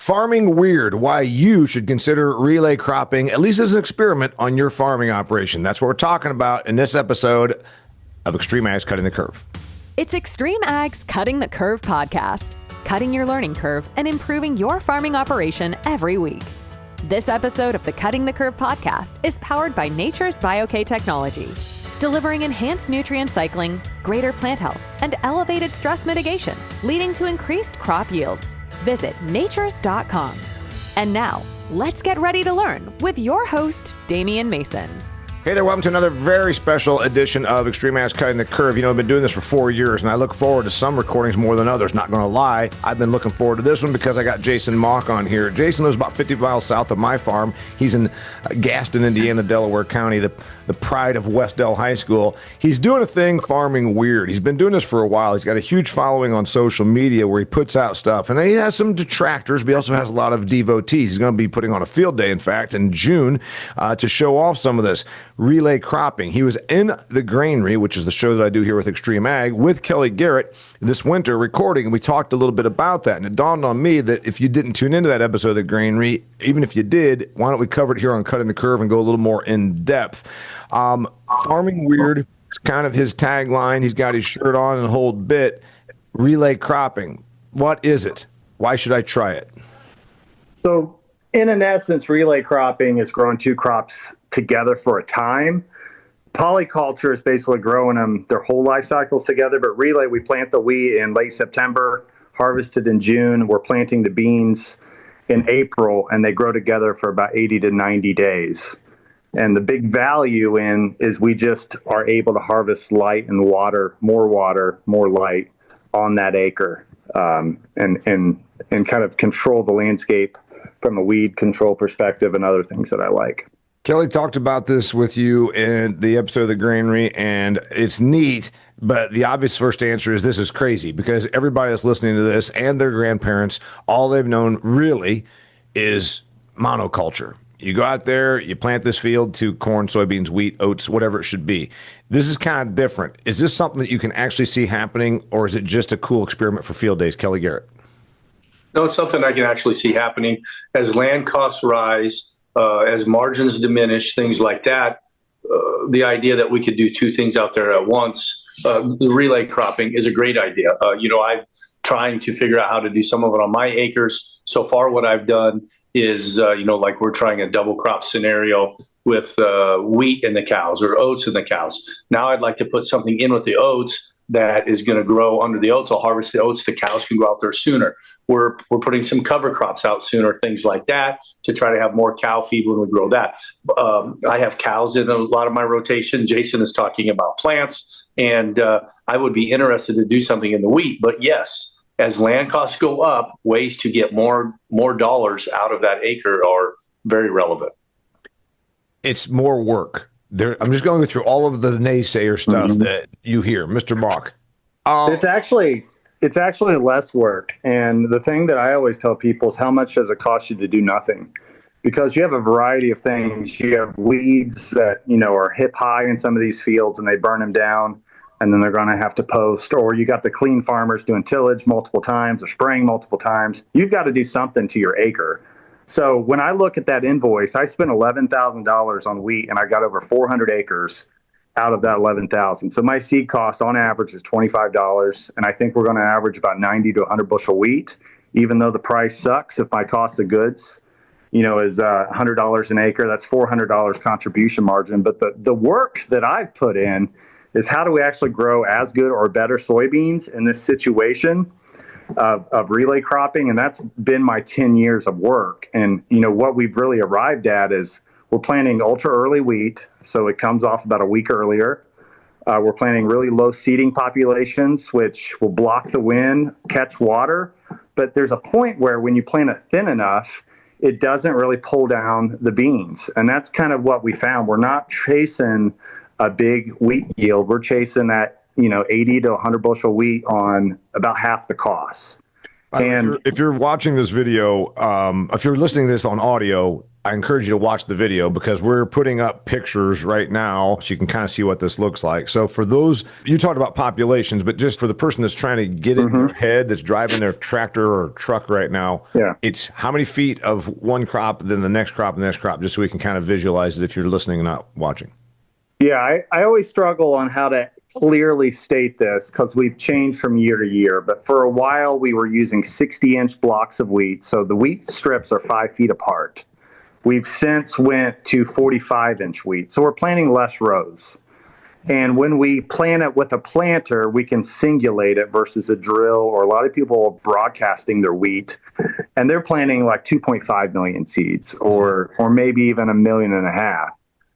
Farming Weird, why you should consider relay cropping, at least as an experiment on your farming operation. That's what we're talking about in this episode of XtremeAg's Cutting the Curve. It's XtremeAg's Cutting the Curve podcast, cutting your learning curve and improving your farming operation every week. This episode of the Cutting the Curve podcast is powered by Nachurs Bio-K technology, delivering enhanced nutrient cycling, greater plant health, and elevated stress mitigation, leading to increased crop yields. Visit nachurs.com. And now, let's get ready to learn with your host, Damian Mason. Hey there, welcome to another very special edition of XtremeAg's Cutting the Curve. You know, I've been doing this for 4 years, and I look forward to some recordings more than others. Not going to lie, I've been looking forward to this one because I got Jason Mauck on here. Jason lives about 50 miles south of my farm. He's in Gaston, Indiana, Delaware County, the pride of West Del High School. He's doing a thing, Farming Weird. He's been doing this for a while. He's got a huge following on social media where he puts out stuff, and he has some detractors, but he also has a lot of devotees. He's going to be putting on a field day, in fact, in June to show off some of this relay cropping. He was in the Granary, which is the show that I do here with XtremeAg, with Kelly Garrett this winter recording, and we talked a little bit about that. And it dawned on me that if you didn't tune into that episode of the Granary, even if you did, why don't we cover it here on Cutting the Curve and go a little more in depth? Farming Weird is kind of his tagline. He's got his shirt on and hold bit. Relay cropping. What is it? Why should I try it? So, in an essence, relay cropping is growing two crops together for a time. Polyculture is basically growing them their whole life cycles together, but relay, we plant the wheat in late September, harvested in June. We're planting the beans in April, and they grow together for about 80 to 90 days. And the big value in is we just are able to harvest light and water, more light on that acre, and kind of control the landscape from a weed control perspective and other things that I like. Kelly talked about this with you in the episode of the Granary, and it's neat, but the obvious first answer is this is crazy because everybody that's listening to this and their grandparents, all they've known really is monoculture. You go out there, you plant this field to corn, soybeans, wheat, oats, whatever it should be. This is kind of different. Is this something that you can actually see happening, or is it just a cool experiment for field days? Kelly Garrett. No, it's something I can actually see happening as land costs rise, as margins diminish, things like that. The idea that we could do two things out there at once, the relay cropping is a great idea. I'm trying to figure out how to do some of it on my acres. So far, what I've done is, like we're trying a double crop scenario with wheat in the cows or oats in the cows. Now I'd like to put something in with the oats that is going to grow under the oats. I'll harvest the oats. The cows can go out there sooner. We're putting some cover crops out sooner, things like that, to try to have more cow feed when we grow that. I have cows in a lot of my rotation. Jason is talking about plants, and I would be interested to do something in the wheat. But yes, as land costs go up, ways to get more dollars out of that acre are very relevant. It's more work. I'm just going through all of the naysayer stuff that you hear, Mr. Mauck. It's actually less work. And the thing that I always tell people is how much does it cost you to do nothing? Because you have a variety of things. You have weeds that, are hip high in some of these fields and they burn them down and then they're going to have to post. Or you got the clean farmers doing tillage multiple times or spraying multiple times. You've got to do something to your acre. So when I look at that invoice, I spent $11,000 on wheat and I got over 400 acres out of that 11,000. So my seed cost on average is $25. And I think we're going to average about 90 to 100 bushel wheat, even though the price sucks. If my cost of goods, is $100 an acre, that's $400 contribution margin. But the work that I've put in is how do we actually grow as good or better soybeans in this situation of relay cropping, and that's been my 10 years of work. And what we've really arrived at is we're planting ultra early wheat, so it comes off about a week earlier. We're planting really low seeding populations, which will block the wind, catch water. But there's a point where when you plant it thin enough, it doesn't really pull down the beans. And that's kind of what we found. We're not chasing a big wheat yield. We're chasing that 80 to 100 bushel wheat on about half the cost. And if you're watching this video, if you're listening to this on audio, I encourage you to watch the video because we're putting up pictures right now so you can kind of see what this looks like. So for those, you talked about populations, but just for the person that's trying to get it in their head, that's driving their tractor or truck right now, it's how many feet of one crop, then the next crop, and the next crop, just so we can kind of visualize it if you're listening and not watching. Yeah, I always struggle on how to clearly state this because we've changed from year to year. But for a while, we were using 60-inch blocks of wheat. So the wheat strips are 5 feet apart. We've since went to 45-inch wheat. So we're planting less rows. And when we plant it with a planter, we can singulate it versus a drill, or a lot of people are broadcasting their wheat, and they're planting like 2.5 million seeds or maybe even 1.5 million.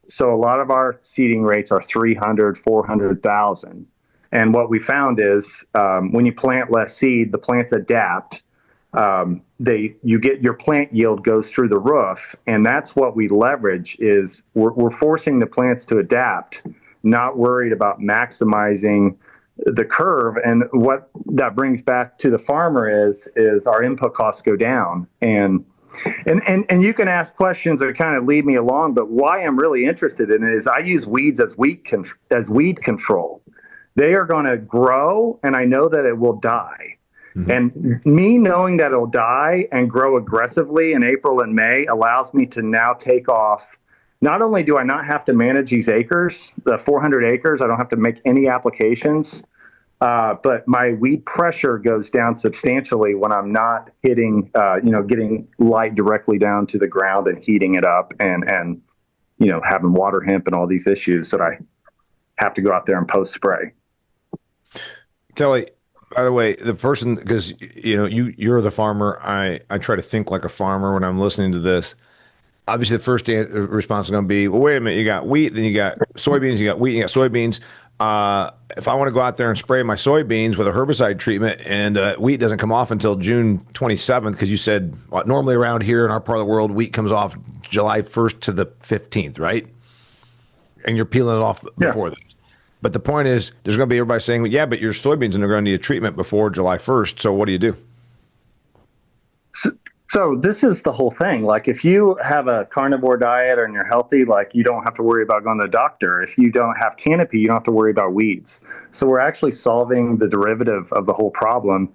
So a lot of our seeding rates are 300, 400,000. And what we found is when you plant less seed, the plants adapt. You get your plant yield goes through the roof, and that's what we leverage. Is we're forcing the plants to adapt, not worried about maximizing the curve. And what that brings back to the farmer is our input costs go down. And you can ask questions that kind of lead me along, but why I'm really interested in it is I use weeds as weed control. They are going to grow, and I know that it will die. And me knowing that it'll die and grow aggressively in April and May allows me to now take off. Not only do I not have to manage these acres, the 400 acres, I don't have to make any applications, but my weed pressure goes down substantially when I'm not hitting, getting light directly down to the ground and heating it up and having water hemp and all these issues that I have to go out there and post spray. Kelly, by the way, the person, because you're the farmer, I try to think like a farmer when I'm listening to this. Obviously, the first response is going to be, well, wait a minute, you got wheat, then you got soybeans, you got wheat, you got soybeans. If I want to go out there and spray my soybeans with a herbicide treatment and wheat doesn't come off until June 27th, because you said normally around here in our part of the world, wheat comes off July 1st to the 15th, right? And you're peeling it off before that. But the point is, there's going to be everybody saying, well, yeah, but your soybeans are going to need a treatment before July 1st. So what do you do? So this is the whole thing. Like if you have a carnivore diet and you're healthy, like you don't have to worry about going to the doctor. If you don't have canopy, you don't have to worry about weeds. So we're actually solving the derivative of the whole problem,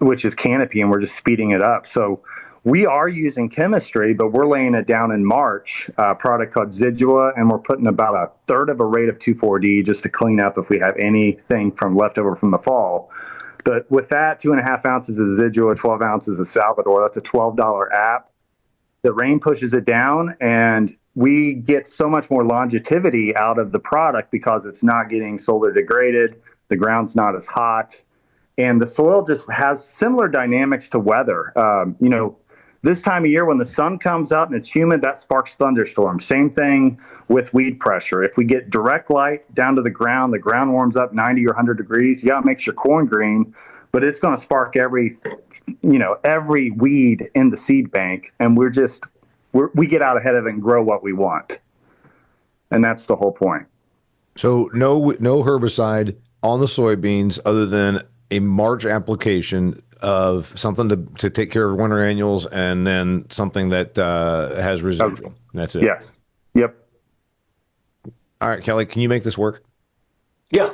which is canopy, and we're just speeding it up. So we are using chemistry, but we're laying it down in March, a product called Zidua, and we're putting about a third of a rate of 2,4-D just to clean up if we have anything from leftover from the fall. But with that, 2.5 ounces of Zidua, 12 ounces of Salvador, that's a $12 app. The rain pushes it down, and we get so much more longevity out of the product because it's not getting solar degraded, the ground's not as hot, and the soil just has similar dynamics to weather. This time of year when the sun comes out and it's humid, that sparks thunderstorms. Same thing with weed pressure. If we get direct light down to the ground warms up 90 or 100 degrees. Yeah, it makes your corn green, but it's going to spark every weed in the seed bank. And we get out ahead of it and grow what we want. And that's the whole point. So no herbicide on the soybeans other than a March application of something to take care of winter annuals, and then something that has residual. That's it. Yes. Yep. All right, Kelly, can you make this work? Yeah,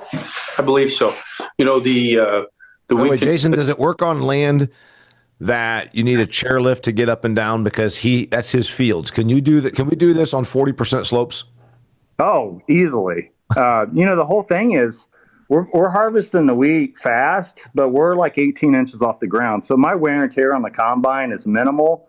I believe so. The wait, Jason, does it work on land that you need a chairlift to get up and down because that's his fields? Can you do that? Can we do this on 40% slopes? Oh, easily. The whole thing is, we're harvesting the wheat fast, but we're like 18 inches off the ground. So my wear and tear on the combine is minimal,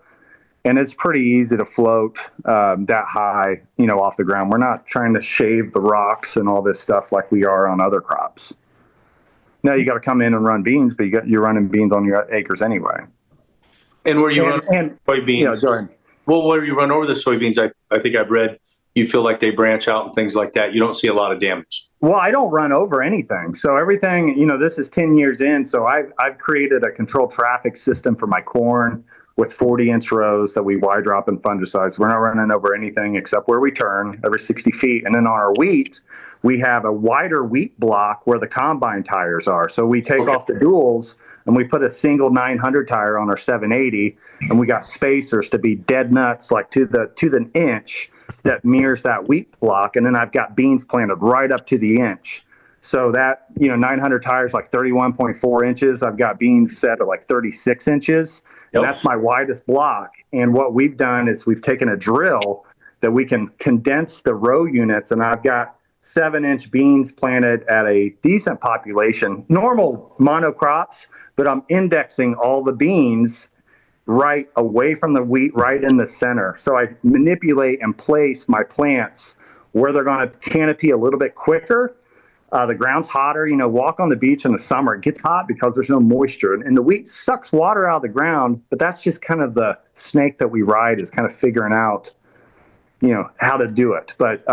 and it's pretty easy to float that high, off the ground. We're not trying to shave the rocks and all this stuff like we are on other crops. Now you got to come in and run beans, but you're running beans on your acres anyway. And where you run soybeans, go ahead. Well, where you run over the soybeans, I think I've read you feel like they branch out and things like that. You don't see a lot of damage. Well, I don't run over anything. So everything, this is 10 years in. So I've created a controlled traffic system for my corn with 40-inch rows that we wide drop in fungicides. We're not running over anything except where we turn every 60 feet. And then on our wheat, we have a wider wheat block where the combine tires are. So we take off the duals, and we put a single 900 tire on our 780, and we got spacers to be dead nuts, like to the inch that mirrors that wheat block. And then I've got beans planted right up to the inch. So that, 900 tires, like 31.4 inches. I've got beans set at like 36 inches. And that's my widest block. And what we've done is we've taken a drill that we can condense the row units. And I've got 7-inch beans planted at a decent population, normal monocrops, but I'm indexing all the beans right away from the wheat, right in the center. So I manipulate and place my plants where they're going to canopy a little bit quicker. The ground's hotter. Walk on the beach in the summer. It gets hot because there's no moisture. And the wheat sucks water out of the ground, but that's just kind of the snake that we ride, is kind of figuring out, how to do it. But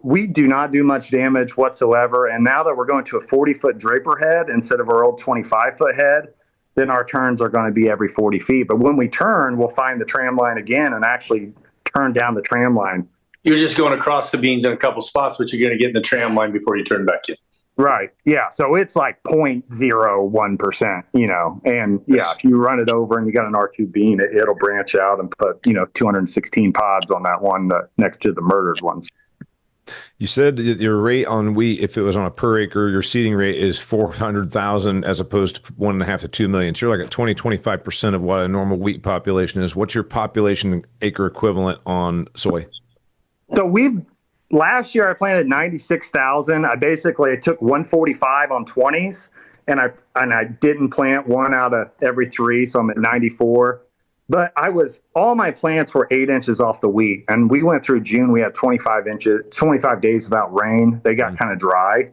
we do not do much damage whatsoever. And now that we're going to a 40-foot draper head instead of our old 25-foot head, then our turns are going to be every 40 feet. But when we turn, we'll find the tram line again and actually turn down the tram line. You're just going across the beans in a couple spots, but you're going to get in the tram line before you turn back in. Right. Yeah. So it's like 0.01%, and if you run it over and you got an R2 bean, it'll branch out and put, 216 pods on that one next to the murdered ones. You said that your rate on wheat, if it was on a per acre, your seeding rate is 400,000 as opposed to 1.5 to 2 million. So you're like at 25% of what a normal wheat population is. What's your population acre equivalent on soy? So last year I planted 96,000. I took 145 on 20s, and I didn't plant one out of every 3, so I'm at 94. But all my plants were 8 inches off the wheat, and we went through June. We had 25 days without rain. They got kind of dry.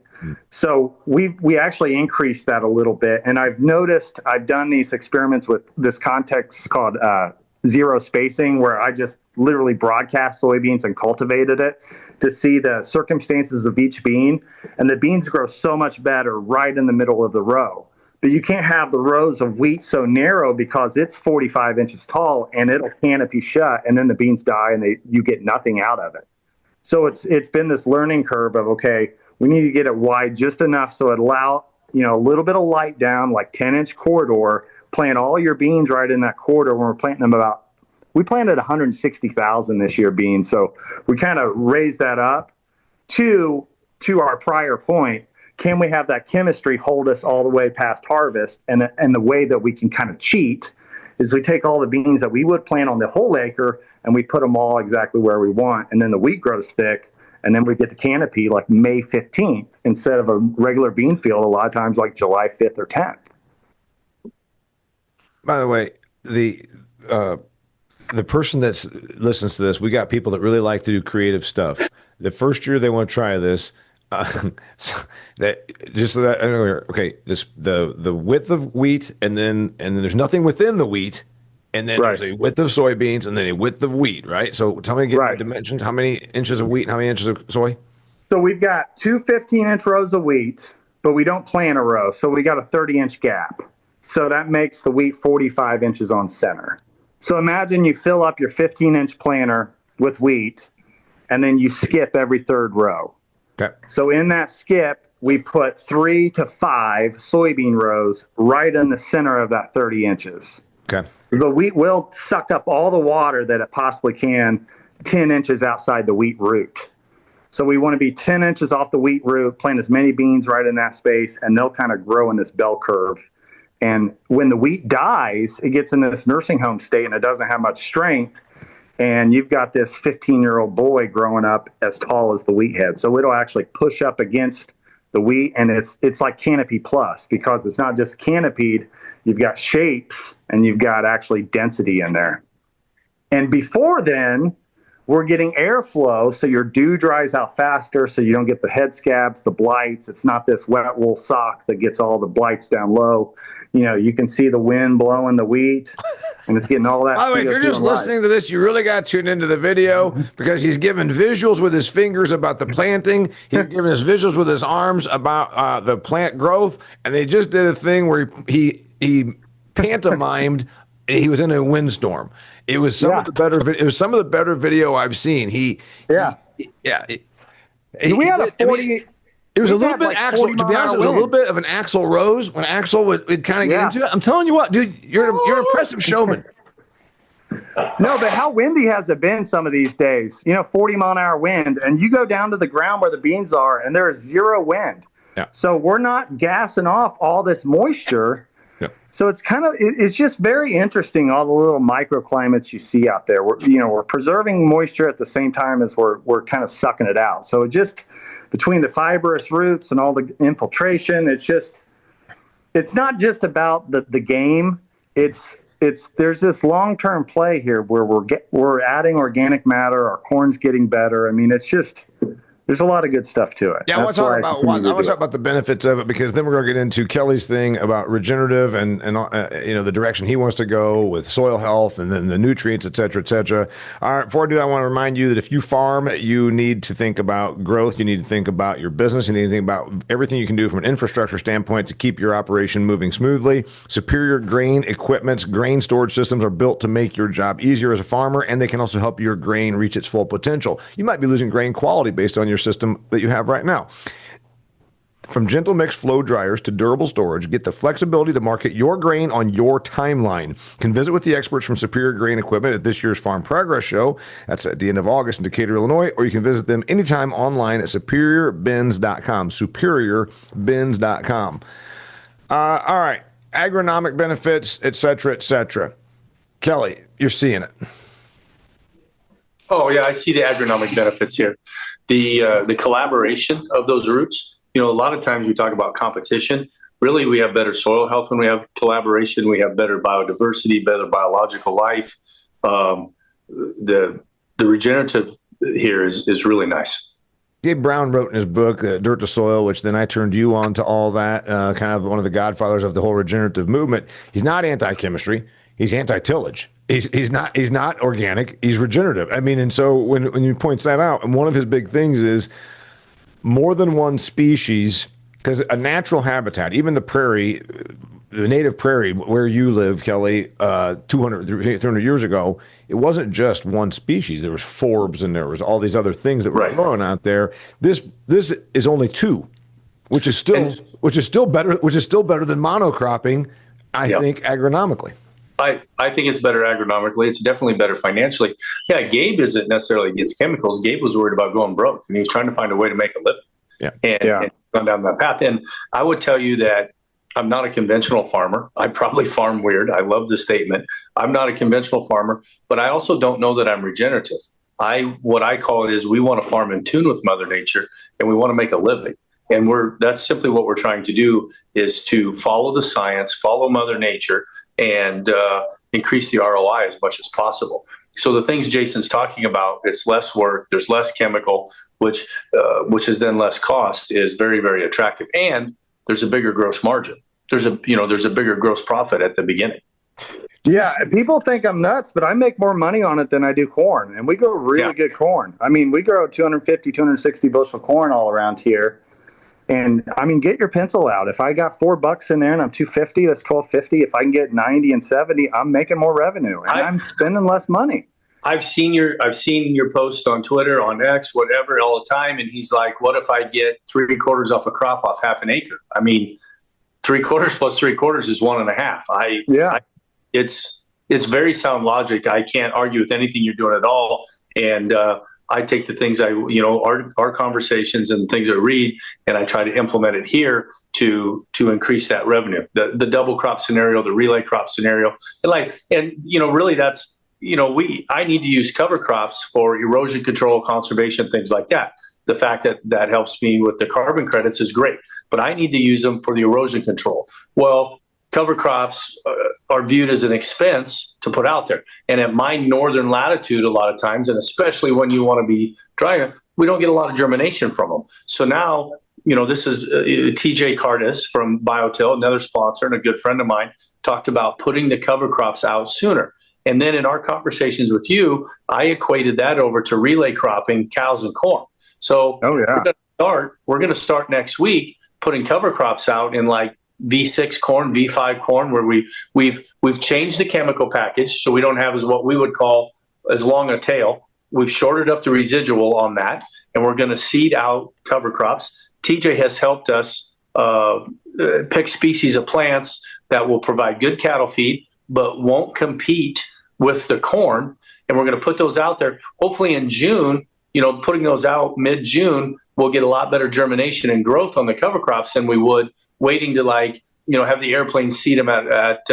So we actually increased that a little bit. And I've noticed, I've done these experiments with this context called zero spacing, where I just literally broadcast soybeans and cultivated it to see the circumstances of each bean. And the beans grow so much better right in the middle of the row. But you can't have the rows of wheat so narrow because it's 45 inches tall and it'll canopy shut, and then the beans die and you get nothing out of it. So it's been this learning curve of, okay, we need to get it wide just enough so it allow, a little bit of light down, like 10-inch corridor, plant all your beans right in that corridor. When we're planting them we planted 160,000 this year beans. So we kind of raised that up to our prior point. Can we have that chemistry hold us all the way past harvest? And the way that we can kind of cheat is we take all the beans that we would plant on the whole acre and we put them all exactly where we want. And then the wheat grows thick, and then we get the canopy like May 15th instead of a regular bean field a lot of times like July 5th or 10th. By the way, the person that listens to this, we got people that really like to do creative stuff. The first year they want to try this, the width of wheat, and then there's nothing within the wheat, and then there's a width of soybeans, and then a width of wheat, right? So tell me again, dimensions, how many inches of wheat and how many inches of soy? So we've got 2 15-inch rows of wheat, but we don't plant a row, so we got a 30-inch gap. So that makes the wheat 45 inches on center. So imagine you fill up your 15-inch planter with wheat, and then you skip every third row. Okay. So in that skip, we put 3 to 5 soybean rows right in the center of that 30 inches. Okay. The wheat will suck up all the water that it possibly can 10 inches outside the wheat root. So we want to be 10 inches off the wheat root, plant as many beans right in that space, and they'll kind of grow in this bell curve. And when the wheat dies, it gets in this nursing home state and it doesn't have much strength. And you've got this 15-year-old boy growing up as tall as the wheat head. So it'll actually push up against the wheat, and it's like canopy plus, because it's not just canopied. You've got shapes and you've got actually density in there. And before then, we're getting airflow, so your dew dries out faster, so you don't get the head scabs, the blights. It's not this wet wool sock that gets all the blights down low. You can see the wind blowing the wheat, and it's getting all that. By the way, if you're just listening to this, you really got to tune into the video, because he's giving visuals with his fingers about the planting. He's giving us visuals with his arms about the plant growth, and they just did a thing where he pantomimed. He was in a windstorm. It was some of the better. It was some of the better video I've seen. We had a 40. It was a We've little had bit like Axel. 40 To be honest, it was a mile little wind. bit of an Axel Rose when Axel would kind of get into it. I'm telling you what, dude, you're an impressive showman. No, but how windy has it been some of these days? 40-mile-an-hour wind, and you go down to the ground where the beans are, and there is zero wind. Yeah. So we're not gassing off all this moisture. Yeah. So it's just very interesting, all the little microclimates you see out there. We're preserving moisture at the same time as we're kind of sucking it out. So just between the fibrous roots and all the infiltration, it's not just about the game. There's this long-term play here where we're adding organic matter. Our corn's getting better. I mean, there's a lot of good stuff to it. Yeah, I want to talk about the benefits of it, because then we're going to get into Kelly's thing about regenerative and the direction he wants to go with soil health and then the nutrients, et cetera, et cetera. All right, before I do, I want to remind you that if you farm, you need to think about growth. You need to think about your business. You need to think about everything you can do from an infrastructure standpoint to keep your operation moving smoothly. Superior grain equipment's grain storage systems are built to make your job easier as a farmer, and they can also help your grain reach its full potential. You might be losing grain quality based on your system that you have right now. From gentle mix flow dryers to durable storage, get the flexibility to market your grain on your timeline. You can visit with the experts from Superior Grain Equipment at this year's Farm Progress Show. That's at the end of August in Decatur, Illinois, or you can visit them anytime online at superiorbins.com. Superiorbins.com. All right, agronomic benefits, et cetera, et cetera. Kelly, you're seeing it. Oh yeah, I see the agronomic benefits here. The collaboration of those roots. A lot of times we talk about competition. Really, we have better soil health when we have collaboration. We have better biodiversity, better biological life. The regenerative here is really nice. Gabe Brown wrote in his book, Dirt to Soil, which then I turned you on to all that, kind of one of the godfathers of the whole regenerative movement. He's not anti-chemistry. He's anti-tillage. He's not organic. He's regenerative. I mean, and so when you points that out, and one of his big things is more than one species, because a natural habitat, even the prairie, the native prairie where you live, Kelly, 200, 300 years ago, it wasn't just one species. There was forbs and there was all these other things that were growing out there. This is only two, which is still better than monocropping, I think, agronomically. I think it's better agronomically. It's definitely better financially. Yeah, Gabe isn't necessarily against chemicals. Gabe was worried about going broke, and he was trying to find a way to make a living. And gone down that path. And I would tell you that I'm not a conventional farmer. I probably farm weird. I love the statement. I'm not a conventional farmer, but I also don't know that I'm regenerative. What I call it is we want to farm in tune with Mother Nature, and we want to make a living. And that's simply what we're trying to do, is to follow the science, follow Mother Nature, and increase the ROI as much as possible. So the things Jason's talking about, it's less work, there's less chemical, which is then less cost, is very, very attractive. And there's a bigger gross margin. There's a bigger gross profit at the beginning. Yeah, people think I'm nuts, but I make more money on it than I do corn. And we grow really good corn. I mean, we grow 250, 260 bushel corn all around here. And I mean, get your pencil out. If I got $4 in there and I'm 250, that's $12.50. If I can get 90 and 70, I'm making more revenue, and I'm spending less money. I've seen your post on Twitter, on X, whatever, all the time. And he's like, what if I get 3/4 off a crop off half an acre? I mean, 3/4 plus 3/4 is 1.5. It's very sound logic. I can't argue with anything you're doing at all. And, I take the things our conversations and things I read, and I try to implement it here to increase that revenue. The double crop scenario, the relay crop scenario, really that's, I need to use cover crops for erosion control, conservation, things like that. The fact that helps me with the carbon credits is great, but I need to use them for the erosion control. Well, cover crops are viewed as an expense to put out there. And at my northern latitude, a lot of times, and especially when you want to be drier, we don't get a lot of germination from them. So now, this is TJ Cardis from Biotil, another sponsor and a good friend of mine, talked about putting the cover crops out sooner. And then in our conversations with you, I equated that over to relay cropping cows and corn. So we're going to start next week putting cover crops out in like V6 corn, V5 corn, where we've changed the chemical package, so we don't have what we would call as long a tail. We've shorted up the residual on that, and we're going to seed out cover crops TJ has helped us pick species of plants that will provide good cattle feed, but won't compete with the corn. And we're going to put those out there. Hopefully in June, putting those out mid-June, we'll get a lot better germination and growth on the cover crops than we would waiting to have the airplane seed them at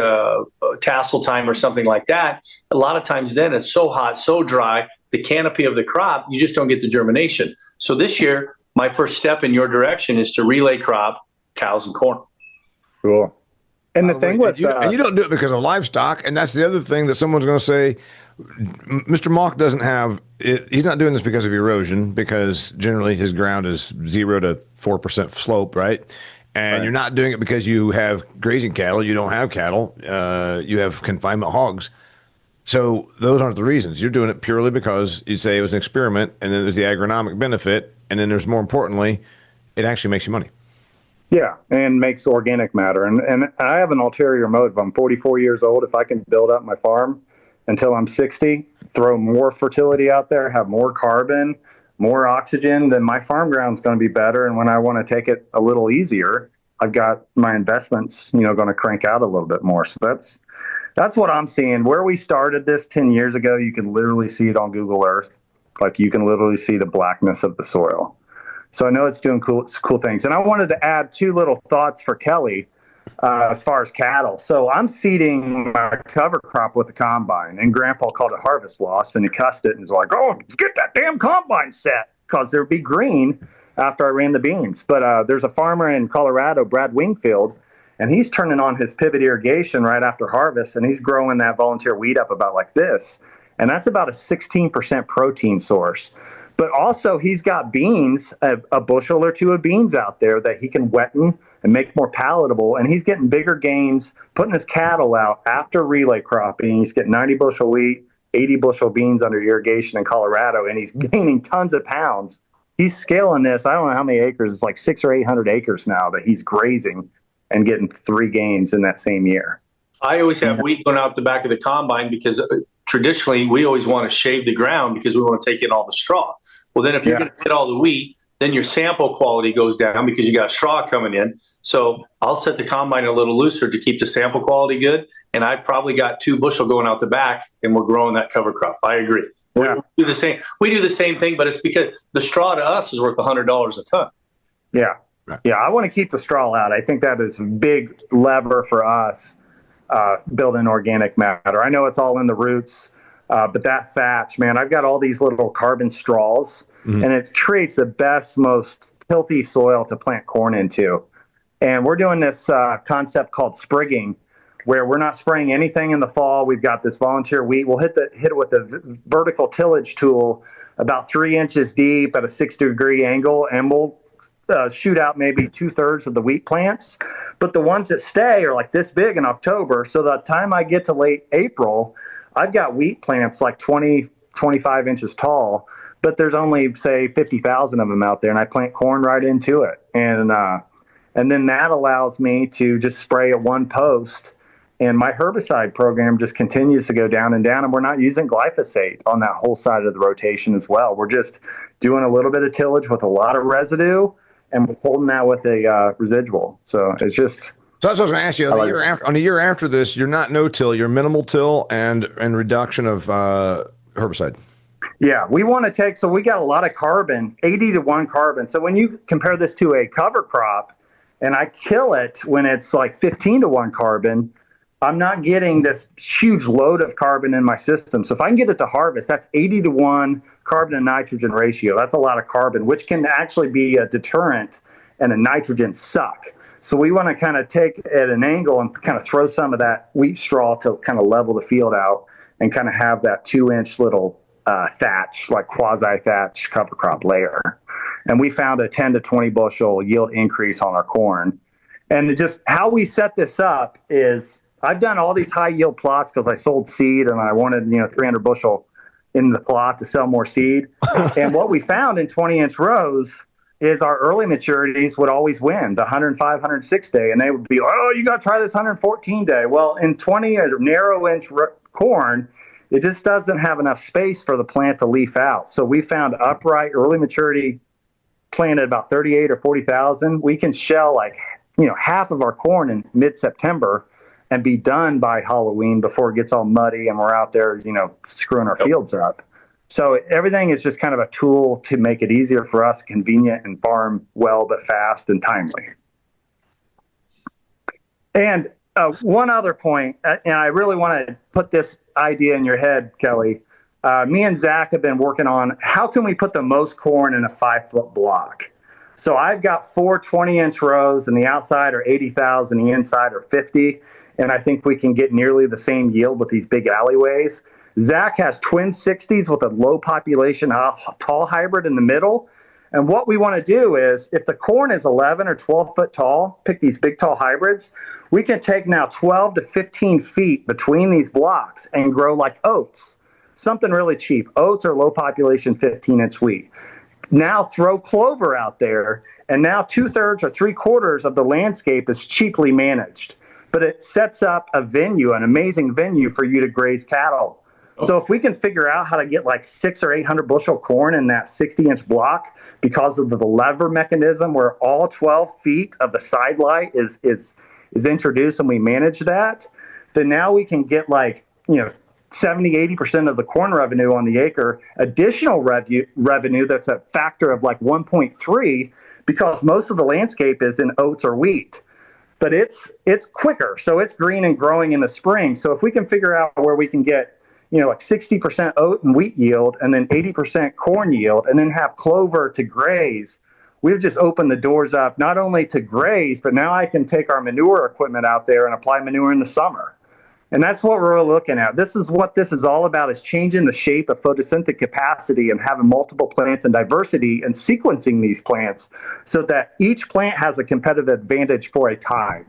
tassel time or something like that. A lot of times then it's so hot, so dry, the canopy of the crop, you just don't get the germination. So this year, my first step in your direction is to relay crop cows and corn. Cool. And the thing with... and you don't do it because of livestock, and that's the other thing that someone's going to say, Mr. Mauck doesn't have it. He's not doing this because of erosion, because generally his ground is 0 to 4% slope, right? And you're not doing it because you have grazing cattle. You don't have cattle. You have confinement hogs. So those aren't the reasons. You're doing it purely because you say it was an experiment, and then there's the agronomic benefit, and then there's, more importantly, it actually makes you money. Yeah, and makes organic matter. And I have an ulterior motive. I'm 44 years old. If I can build up my farm until I'm 60, throw more fertility out there, have more carbon, more oxygen, then my farm ground's going to be better. And when I want to take it a little easier, I've got my investments, going to crank out a little bit more. So that's what I'm seeing. Where we started this 10 years ago, you can literally see it on Google Earth. Like, you can literally see the blackness of the soil. So I know it's doing cool things. And I wanted to add 2 little thoughts for Kelly as far as cattle. So I'm seeding my cover crop with the combine, and Grandpa called it harvest loss, and he cussed it and was like, "Oh, get that damn combine set," because there'd be green after I ran the beans. But there's a farmer in Colorado, Brad Wingfield, and he's turning on his pivot irrigation right after harvest, and he's growing that volunteer wheat up about like this. And that's about a 16% protein source. But also, he's got beans, a bushel or 2 of beans out there that he can wetten and make more palatable. And he's getting bigger gains, putting his cattle out after relay cropping. He's getting 90 bushel wheat, 80 bushel beans under irrigation in Colorado, and he's gaining tons of pounds. He's scaling this. I don't know how many acres. It's like 600 or 800 acres now that he's grazing and getting 3 gains in that same year. I always have wheat going out the back of the combine because traditionally we always want to shave the ground because we want to take in all the straw. Well, then if you're going to get all the wheat, then your sample quality goes down because you got straw coming in. So I'll set the combine a little looser to keep the sample quality good. And I probably got 2 bushel going out the back, and we're growing that cover crop. I agree. Yeah. We do the same thing, but it's because the straw to us is worth $100 a ton. Yeah. Right. Yeah. I want to keep the straw out. I think that is a big lever for us building organic matter. I know it's all in the roots. But that thatch, man, I've got all these little carbon straws, and it creates the best, most healthy soil to plant corn into. And we're doing this concept called sprigging, where we're not spraying anything in the fall. We've got this volunteer wheat. We'll hit it with a vertical tillage tool about 3 inches deep at a 60-degree angle, and we'll shoot out maybe 2/3 of the wheat plants. But the ones that stay are like this big in October. So the time I get to late April, I've got wheat plants like 20, 25 inches tall, but there's only, say, 50,000 of them out there, and I plant corn right into it. And then that allows me to just spray at one post, and my herbicide program just continues to go down and down, and we're not using glyphosate on that whole side of the rotation as well. We're just doing a little bit of tillage with a lot of residue, and we're holding that with a residual. So it's just... So that's what I was going to ask you. On a year after this, you're not no-till, you're minimal till and reduction of herbicide. Yeah, we want to take, so we got a lot of carbon, 80 to 1 carbon. So when you compare this to a cover crop, and I kill it when it's like 15 to 1 carbon, I'm not getting this huge load of carbon in my system. So if I can get it to harvest, that's 80 to 1 carbon and nitrogen ratio. That's a lot of carbon, which can actually be a deterrent and a nitrogen suck. So we want to kind of take at an angle and kind of throw some of that wheat straw to kind of level the field out and kind of have that 2-inch little thatch, like quasi-thatch cover crop layer. And we found a 10 to 20 bushel yield increase on our corn. And just how we set this up is I've done all these high yield plots because I sold seed and I wanted 300 bushel in the plot to sell more seed. And what we found in 20-inch rows is our early maturities would always win, the 105, 106 day, and they would be, oh, you got to try this 114 day. Well, in 20 narrow inch corn, it just doesn't have enough space for the plant to leaf out. So we found upright early maturity planted about 38 or 40,000, we can shell like, half of our corn in mid-September and be done by Halloween before it gets all muddy and we're out there, screwing our fields up. So everything is just kind of a tool to make it easier for us, convenient, and farm well, but fast and timely. And one other point, and I really want to put this idea in your head, Kelly. Me and Zach have been working on how can we put the most corn in a 5-foot block. So I've got 4 20-inch rows, and the outside are 80,000, the inside are 50. And I think we can get nearly the same yield with these big alleyways. Zach has twin 60s with a low population tall hybrid in the middle. And what we want to do is, if the corn is 11 or 12 foot tall, pick these big tall hybrids, we can take now 12 to 15 feet between these blocks and grow like oats. Something really cheap. Oats are low population 15-inch wheat. Now throw clover out there, and now 2/3 or 3/4 of the landscape is cheaply managed. But it sets up a venue, an amazing venue for you to graze cattle. So if we can figure out how to get like 600 or 800 bushel corn in that 60-inch block because of the lever mechanism where all 12 feet of the side light is introduced and we manage that, then now we can get 70-80% of the corn revenue on the acre, additional revenue that's a factor of like 1.3 because most of the landscape is in oats or wheat. But it's quicker, so it's green and growing in the spring. So if we can figure out where we can get 60% oat and wheat yield and then 80% corn yield and then have clover to graze, we've just opened the doors up not only to graze, but now I can take our manure equipment out there and apply manure in the summer. And that's what we're looking at. This is what this is all about, is changing the shape of photosynthetic capacity and having multiple plants and diversity and sequencing these plants so that each plant has a competitive advantage for a time.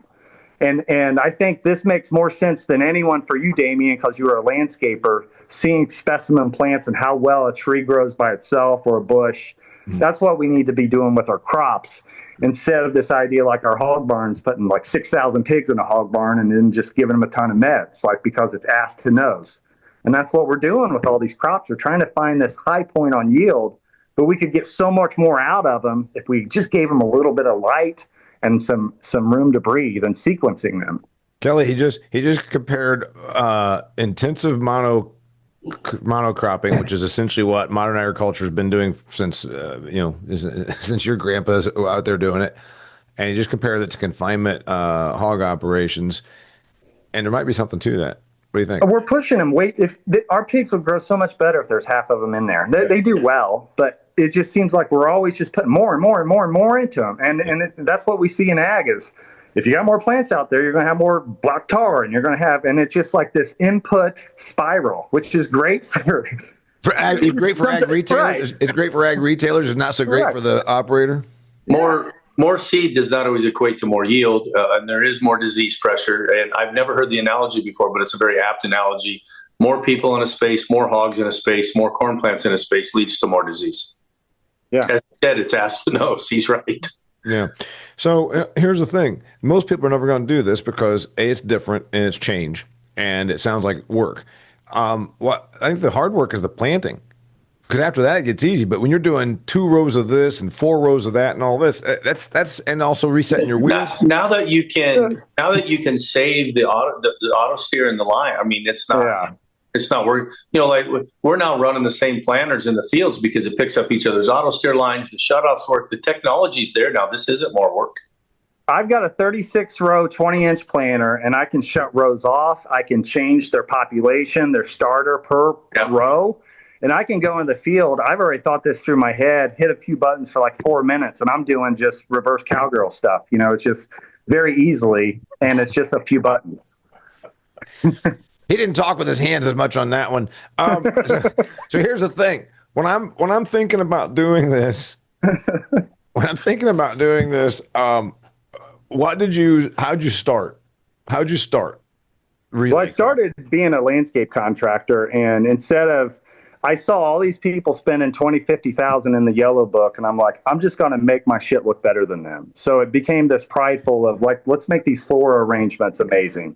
And I think this makes more sense than anyone for you, Damian, because you are a landscaper, seeing specimen plants and how well a tree grows by itself or a bush. That's what we need to be doing with our crops, instead of this idea like our hog barns, putting like 6,000 pigs in a hog barn and then just giving them a ton of meds, because it's ass to nose. And that's what we're doing with all these crops. We're trying to find this high point on yield, but we could get so much more out of them if we just gave them a little bit of light and some room to breathe and sequencing them. Kelly, he just compared intensive monocropping, which is essentially what modern agriculture has been doing since since your grandpa's out there doing it, and he just compared it to confinement hog operations, and there might be something to that. What do you think? We're pushing them. Our pigs would grow so much better if there's half of them in there. They do well, but it just seems like we're always just putting more and more and more and more into them. And that's what we see in ag is, if you got more plants out there, you're going to have more black tar, and you're going to have, and it's just like this input spiral, which is great for ag. It's great for ag retailers. Right. It's great for ag retailers. It's not so great for the operator. More seed does not always equate to more yield, and there is more disease pressure. And I've never heard the analogy before, but it's a very apt analogy. More people in a space, more hogs in a space, more corn plants in a space leads to more disease. Yeah. As I said, it's ass to nose. He's right. Yeah. So here's the thing. Most people are never going to do this because A, it's different and it's change, and it sounds like work. I think the hard work is the planting, because after that it gets easy. But when you're doing 2 rows of this and 4 rows of that and all this, that's and also resetting your wheels. Now that you can save the auto steer in the line. I mean, it's not. Yeah. It's not working. We're now running the same planters in the fields because it picks up each other's auto steer lines. The shutoffs work. The technology's there now. This isn't more work. I've got a 36-row, 20-inch planter, and I can shut rows off. I can change their population, their starter per row, and I can go in the field. I've already thought this through my head, hit a few buttons for like 4 minutes, and I'm doing just reverse cowgirl stuff. It's just very easily, and it's just a few buttons. He didn't talk with his hands as much on that one. So here's the thing: when I'm thinking about doing this, how'd you start? Really? Well, I started being a landscape contractor, and I saw all these people spending $20,000-$50,000 in the yellow book, and I'm like, I'm just going to make my shit look better than them. So it became this prideful of like, let's make these floral arrangements amazing.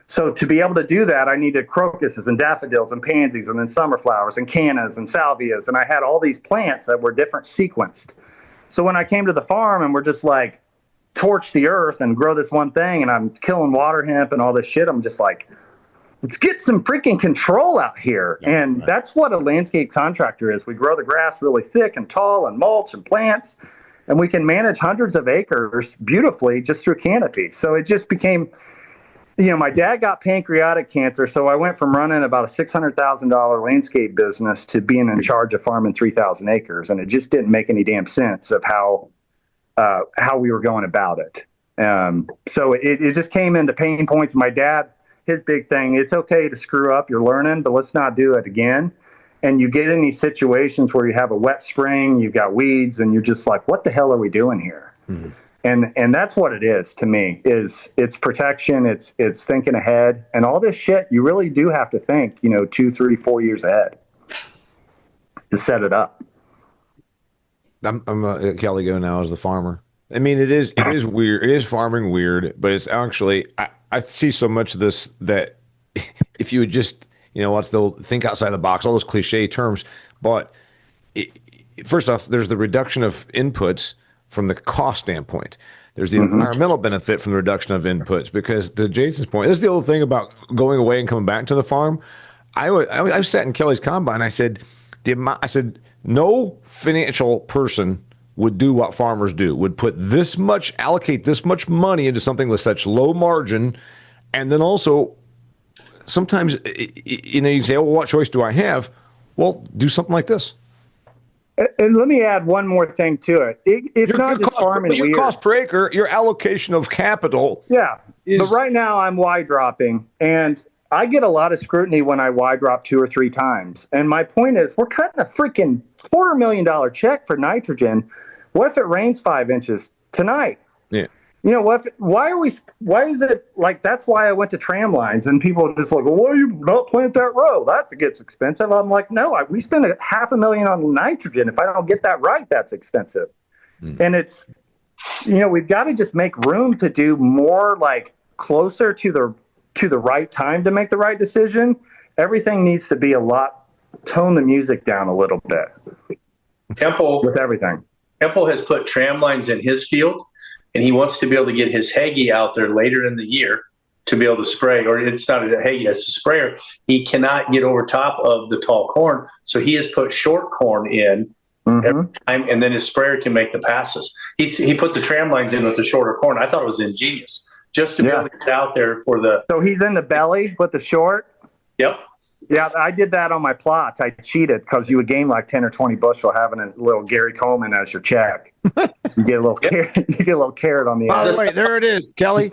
So to be able to do that, I needed crocuses and daffodils and pansies and then summer flowers and cannas and salvias. And I had all these plants that were different sequenced. So when I came to the farm and we're just like, torch the earth and grow this one thing, and I'm killing water hemp and all this shit, I'm just like, let's get some freaking control out here. And that's what a landscape contractor is. We grow the grass really thick and tall and mulch and plants, and we can manage hundreds of acres beautifully just through canopy. So it just became, my dad got pancreatic cancer, so I went from running about a $600,000 landscape business to being in charge of farming 3,000 acres, and it just didn't make any damn sense of how we were going about it. So it just came into pain points. My dad, his big thing, it's okay to screw up, you're learning, but let's not do it again. And you get in these situations where you have a wet spring, you've got weeds, and you're just like, what the hell are we doing here? Mm-hmm. And that's what it is to me, is it's protection, it's thinking ahead, and all this shit, you really do have to think, 2, 3, 4 years ahead to set it up. I'm Kelly go now as the farmer. I mean, it is weird. It is farming weird, but it's actually, I see so much of this that if you would just, they'll think outside the box, all those cliche terms. But first off, there's the reduction of inputs from the cost standpoint. There's the environmental benefit from the reduction of inputs, because to Jason's point, this is the old thing about going away and coming back to the farm. I sat in Kelly's combine. I said, no financial person would do what farmers do, would allocate this much money into something with such low margin. And then also sometimes, you can say, oh, what choice do I have? Well, do something like this. And let me add one more thing to it. It's not just farming weird. Your cost per acre, your allocation of capital. Yeah. But right now I'm Y dropping, and I get a lot of scrutiny when I Y drop 2 or 3 times. And my point is, we're cutting a freaking $250,000 check for nitrogen. What if it rains 5 inches tonight? Yeah. Why is it like, that's why I went to tram lines, and people are just like, well, why do you not plant that row? That gets expensive. I'm like, no, we spend $500,000 on nitrogen. If I don't get that right, that's expensive. And it's, we've got to just make room to do more, like closer to the right time to make the right decision. Everything needs to be tone the music down a little bit. Temple with everything. Temple has put tram lines in his field, and he wants to be able to get his Hagee out there later in the year to be able to spray, or it's not a Hagee, it's a sprayer. He cannot get over top of the tall corn, so he has put short corn in every time, and then his sprayer can make the passes. He put the tram lines in with the shorter corn. I thought it was ingenious, just to be able to get out there for the... So he's in the belly with the short? Yep. Yeah, I did that on my plots. I cheated because you would gain like 10 or 20 bushel having a little Gary Coleman as your check. You get a little carrot, carrot on the end. By the way, there it is, Kelly.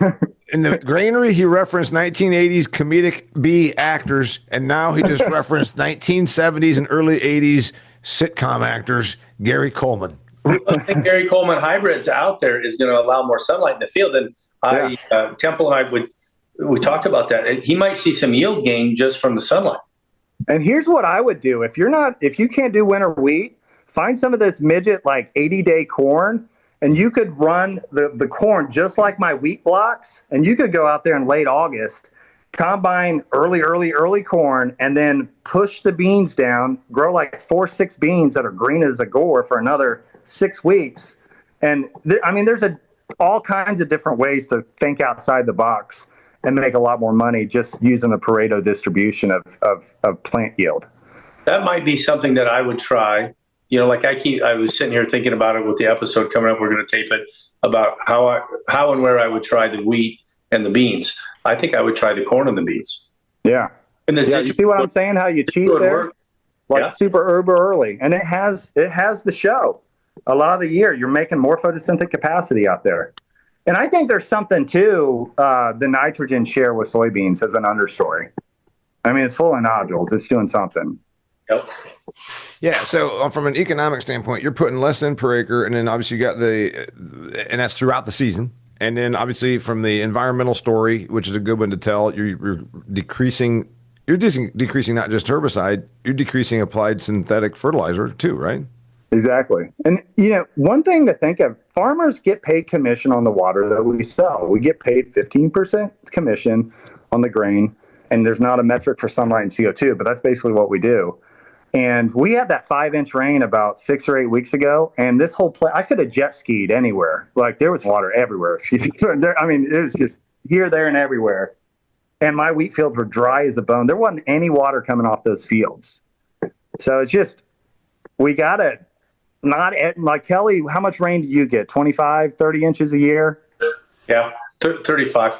In the granary, he referenced 1980s comedic B actors, and now he just referenced 1970s and early 80s sitcom actors, Gary Coleman. I think Gary Coleman hybrids out there is going to allow more sunlight in the field. And Temple and I we talked about that. He might see some yield gain just from the sunlight. And here's what I would do. If you can't do winter wheat, find some of this midget, like 80-day corn, and you could run the corn just like my wheat blocks, and you could go out there in late August, combine early corn, and then push the beans down, grow like 4-6 beans that are green as a gore for another 6 weeks. And there's all kinds of different ways to think outside the box and make a lot more money just using the Pareto distribution of plant yield. That might be something that I would try. I was sitting here thinking about it with the episode coming up. We're going to tape it about how and where I would try the wheat and the beans. I think I would try the corn and the beans. Yeah. You see what I'm saying? How you cheat there? Super uber early. And it has the show. A lot of the year, you're making more photosynthetic capacity out there. And I think there's something to the nitrogen share with soybeans as an understory. It's full of nodules. It's doing something. Yep. Yeah. So from an economic standpoint, you're putting less in per acre, and then obviously you got and that's throughout the season. And then obviously from the environmental story, which is a good one to tell, you're decreasing. You're decreasing not just herbicide, you're decreasing applied synthetic fertilizer too, right? Exactly. And, one thing to think of, farmers get paid commission on the water that we sell. We get paid 15% commission on the grain, and there's not a metric for sunlight and CO2, but that's basically what we do. And we had that 5-inch rain about 6 or 8 weeks ago, and this whole I could have jet skied anywhere. Like, there was water everywhere. I mean, it was just here, there, and everywhere. And my wheat fields were dry as a bone. There wasn't any water coming off those fields. So it's just, we got to not, like, Kelly, how much rain do you get? 25, 30 inches a year? Yeah, 35.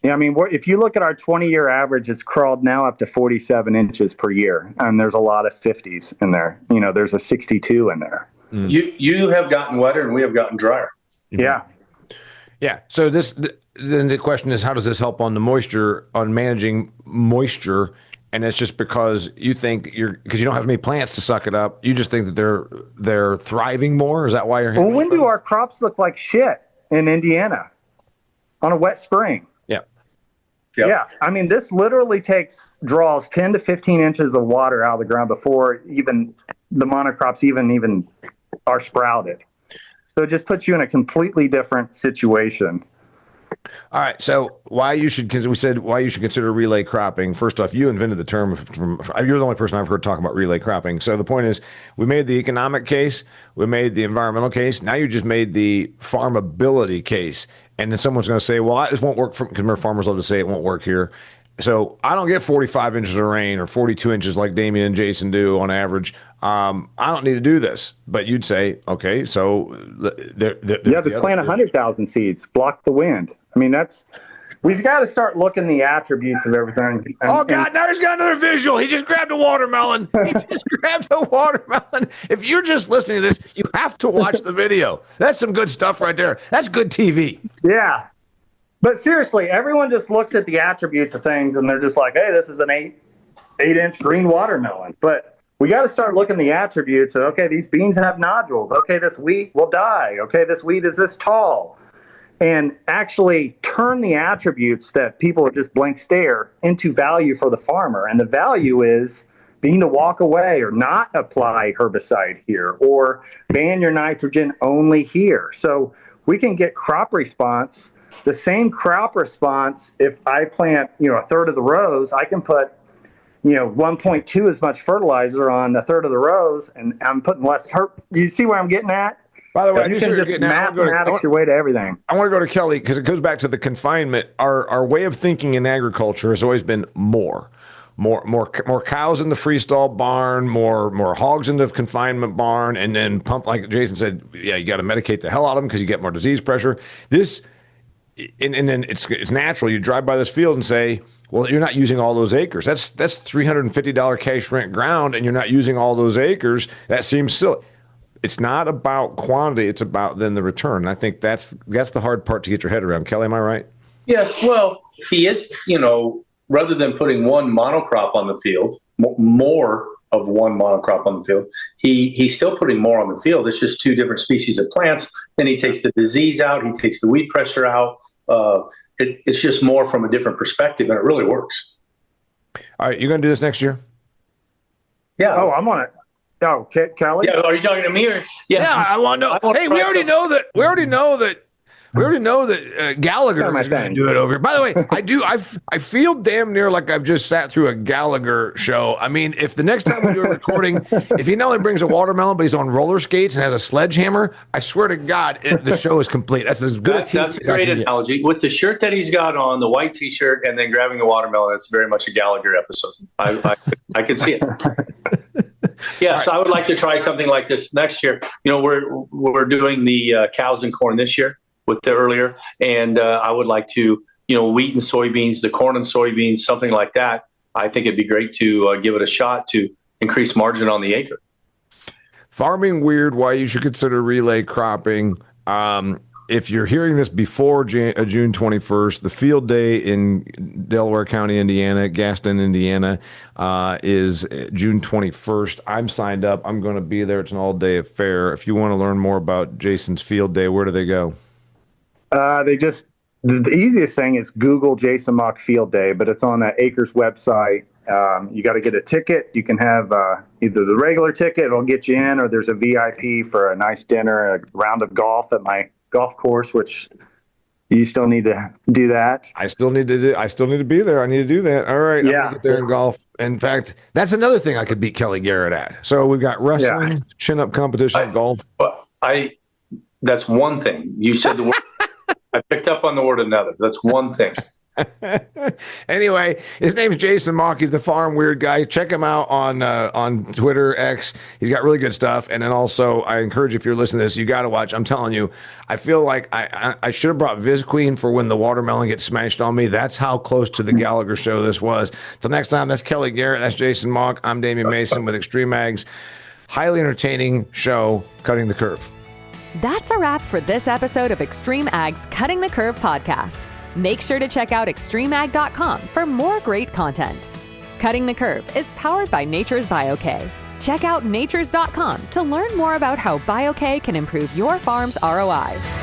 Yeah, I mean, if you look at our 20-year average, it's crawled now up to 47 inches per year. And there's a lot of 50s in there. You know, there's a 62 in there. You have gotten wetter and we have gotten drier. Yeah. Yeah. So then the question is, how does this help on the moisture, on managing moisture? And it's just because you think because you don't have many plants to suck it up. You just think that they're thriving more. Is that why you're? Well, when do our crops look like shit in Indiana on a wet spring? Yeah. I mean, this literally draws 10 to 15 inches of water out of the ground before even the monocrops even are sprouted. So it just puts you in a completely different situation. All right. So why you should consider relay cropping. First off, you invented the term. You're the only person I've heard talk about relay cropping. So the point is, we made the economic case, we made the environmental case. Now you just made the farmability case. And then someone's going to say, well, this won't work because farmers love to say it won't work here. So I don't get 45 inches of rain or 42 inches like Damian and Jason do on average. I don't need to do this. But you'd say, okay, so just plant 100,000 seeds, block the wind. I mean, we've got to start looking the attributes of everything. Now he's got another visual. He just grabbed a watermelon. If you're just listening to this, you have to watch the video. That's some good stuff right there. That's good TV. Yeah. But seriously, everyone just looks at the attributes of things and they're just like, hey, this is an 8-inch green watermelon. But we got to start looking the attributes of, okay, these beans have nodules. Okay, this wheat will die. Okay, this wheat is this tall. And actually turn the attributes that people just blank stare into value for the farmer. And the value is being to walk away or not apply herbicide here or ban your nitrogen only here. So we can get crop response, the same crop response. If I plant, a third of the rows, I can put, 1.2 as much fertilizer on a third of the rows, and I'm putting less You see where I'm getting at? By the way, you can just mathematics your way to everything. I want to go to Kelly because it goes back to the confinement. Our way of thinking in agriculture has always been more cows in the freestall barn, more hogs in the confinement barn, and then pump, like Jason said. Yeah, you got to medicate the hell out of them because you get more disease pressure. And then it's natural. You drive by this field and say, well, you're not using all those acres. That's $350 cash rent ground, and you're not using all those acres. That seems silly. It's not about quantity. It's about then the return. And I think that's the hard part to get your head around. Kelly, am I right? Yes. Well, he is, rather than putting one monocrop on the field, more of one monocrop on the field, he's still putting more on the field. It's just two different species of plants. Then he takes the disease out. He takes the weed pressure out. It's just more from a different perspective, and it really works. All right. You're going to do this next year? Yeah. Oh, I'm on it. Oh, Kelly? Yeah, are you talking to me or? Yes. Yeah, I want to know. Hey, we already know that Gallagher is going to do it over here. By the way, I feel damn near like I've just sat through a Gallagher show. I mean, if the next time we do a recording, if he not only brings a watermelon, but he's on roller skates and has a sledgehammer, I swear to God, the show is complete. That's as good. That's a great analogy. With the shirt that he's got on, the white T-shirt, and then grabbing a watermelon, it's very much a Gallagher episode. I can see it. Yeah, so I would like to try something like this next year. We're doing the cows and corn this year with the earlier, and I would like to, wheat and soybeans, the corn and soybeans, something like that. I think it'd be great to give it a shot to increase margin on the acre. Farming weird, why you should consider relay cropping. If you're hearing this before June 21st, the field day in Delaware County, Indiana, Gaston, Indiana, is June 21st. I'm signed up. I'm going to be there. It's an all-day affair. If you want to learn more about Jason's field day, where do they go? The easiest thing is Google Jason Mauck Field Day, but it's on that Acres website. You got to get a ticket. You can have either the regular ticket, it'll get you in, or there's a VIP for a nice dinner, a round of golf at my golf course, which You still need to do that. I still need to be there. I need to do that. All right. I'm gonna get there in golf. In fact, that's another thing I could beat Kelly Garrett at. So we've got wrestling, chin-up competition, golf. That's one thing. You said the word. I picked up on the word another. That's one thing. Anyway, his name is Jason Mauck. He's the farm weird guy. Check him out on Twitter, X. He's got really good stuff. And then also, I encourage you, if you're listening to this, you got to watch. I'm telling you, I feel like I should have brought Viz Queen for when the watermelon gets smashed on me. That's how close to the Gallagher show this was. Till next time, that's Kelly Garrett. That's Jason Mauck. I'm Damian Mason with XtremeAg's highly entertaining show, Cutting the Curve. That's a wrap for this episode of XtremeAg's Cutting the Curve podcast. Make sure to check out XtremeAg.com for more great content. Cutting the Curve is powered by Nachurs BioK. Check out Nachurs.com to learn more about how BioK can improve your farm's ROI.